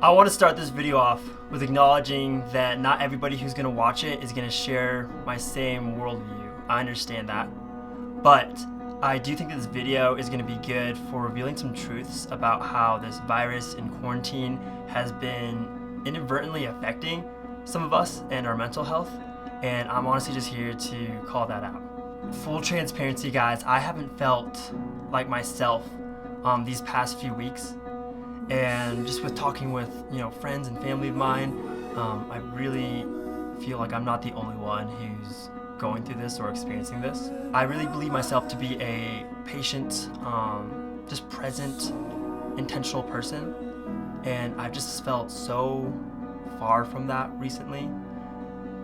I want to start this video off with acknowledging that not everybody who's going to watch it is going to share my same worldview. I understand that. But I do think that this video is going to be good for revealing some truths about how this virus and quarantine has been inadvertently affecting some of us and our mental health. And I'm honestly just here to call that out. Full transparency, guys, I haven't felt like myself these past few weeks. And just with talking with friends and family of mine, I really feel like I'm not the only one who's going through this or experiencing this. I really believe myself to be a patient, just present, intentional person, and I've just felt so far from that recently,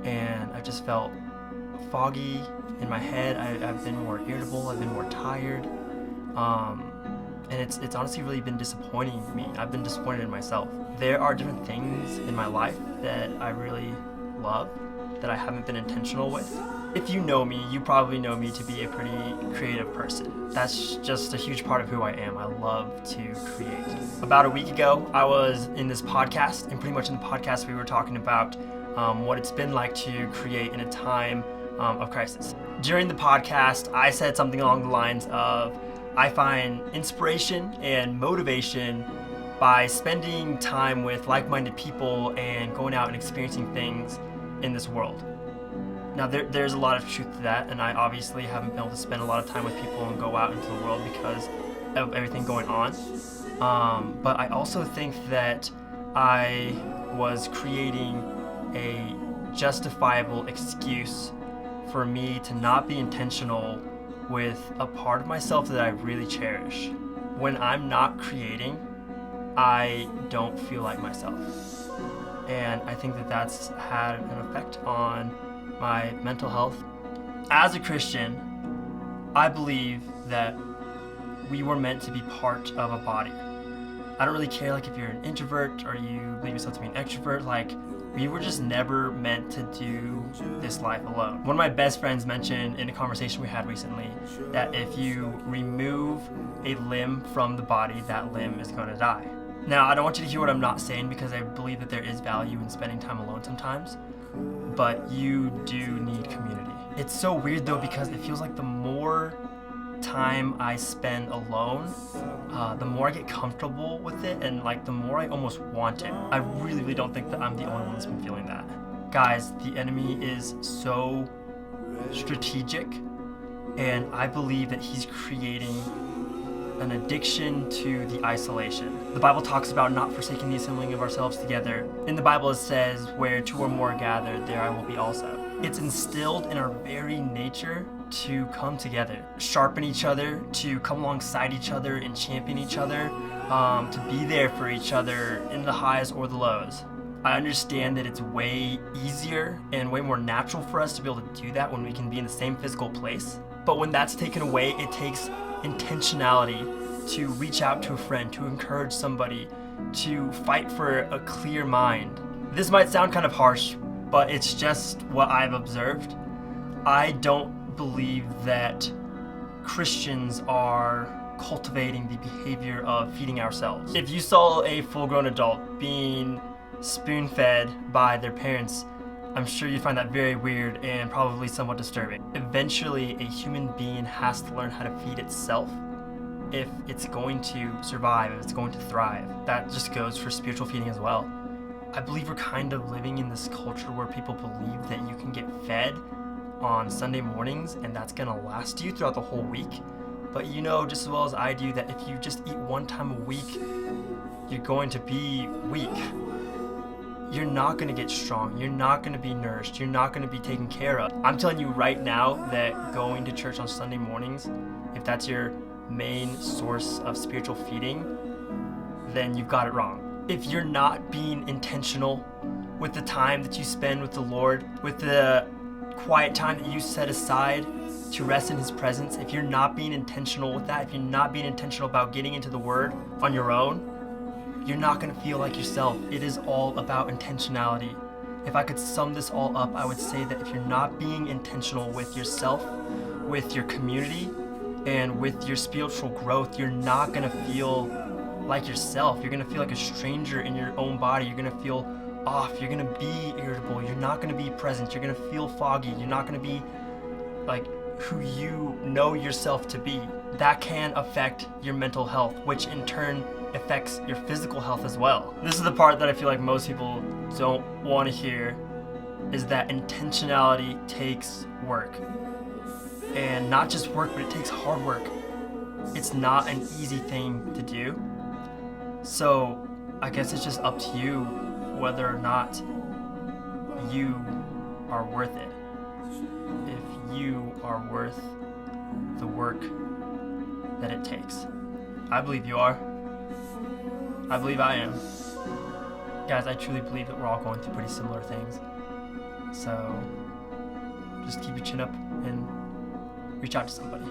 and I've just felt foggy in my head. I've been more irritable, I've been more tired, and it's honestly really been disappointing me. I've been disappointed in myself. There are different things in my life that I really love that I haven't been intentional with. If you know me, you probably know me to be a pretty creative person. That's just a huge part of who I am. I love to create. About a week ago, I was in this podcast, and pretty much in the podcast we were talking about what it's been like to create in a time of crisis. During the podcast, I said something along the lines of, I find inspiration and motivation by spending time with like-minded people and going out and experiencing things in this world. Now, there's a lot of truth to that, and I obviously haven't been able to spend a lot of time with people and go out into the world because of everything going on. But I also think that I was creating a justifiable excuse for me to not be intentional with a part of myself that I really cherish. When I'm not creating, I don't feel like myself. And I think that that's had an effect on my mental health. As a Christian, I believe that we were meant to be part of a body. I don't really care if you're an introvert or you believe yourself to be an extrovert, we were just never meant to do this life alone. One of my best friends mentioned in a conversation we had recently that if you remove a limb from the body, that limb is going to die. Now, I don't want you to hear what I'm not saying because I believe that there is value in spending time alone sometimes, but you do need community. It's so weird though because it feels like the more time I spend alone, the more I get comfortable with it, and the more I almost want it. I really don't think that I'm the only one that's been feeling that. Guys, the enemy is so strategic, and I believe that he's creating an addiction to the isolation. The Bible talks about not forsaking the assembling of ourselves together. In the Bible it says, where two or more are gathered, there I will be also. It's instilled in our very nature to come together, sharpen each other, to come alongside each other and champion each other, to be there for each other in the highs or the lows. I understand that it's way easier and way more natural for us to be able to do that when we can be in the same physical place. But when that's taken away, it takes intentionality to reach out to a friend, to encourage somebody, to fight for a clear mind. This might sound kind of harsh, but it's just what I've observed. I don't believe that Christians are cultivating the behavior of feeding ourselves. If you saw a full-grown adult being spoon-fed by their parents, I'm sure you'd find that very weird and probably somewhat disturbing. Eventually, a human being has to learn how to feed itself if it's going to survive, if it's going to thrive. That just goes for spiritual feeding as well. I believe we're kind of living in this culture where people believe that you can get fed on Sunday mornings and that's gonna last you throughout the whole week. But you know just as well as I do that if you just eat one time a week, you're going to be weak. You're not gonna get strong. You're not gonna be nourished. You're not gonna be taken care of. I'm telling you right now that going to church on Sunday mornings, if that's your main source of spiritual feeding, then you've got it wrong. If you're not being intentional with the time that you spend with the Lord, with the quiet time that you set aside to rest in his presence, if you're not being intentional with that, if you're not being intentional about getting into the word on your own, you're not going to feel like yourself. It is all about intentionality. If I could sum this all up, I would say that if you're not being intentional with yourself, with your community, and with your spiritual growth, you're not going to feel like yourself. You're gonna feel like a stranger in your own body. You're gonna feel off. You're gonna be irritable. You're not gonna be present. You're gonna feel foggy. You're not gonna be like who you know yourself to be. That can affect your mental health, which in turn affects your physical health as well. This is the part that I feel like most people don't want to hear, is that intentionality takes work. And not just work, but it takes hard work. It's not an easy thing to do. So I guess it's just up to you whether or not you are worth it. If you are worth the work that it takes. I believe you are. I believe I am. Guys, I truly believe that we're all going through pretty similar things. So just keep your chin up and reach out to somebody.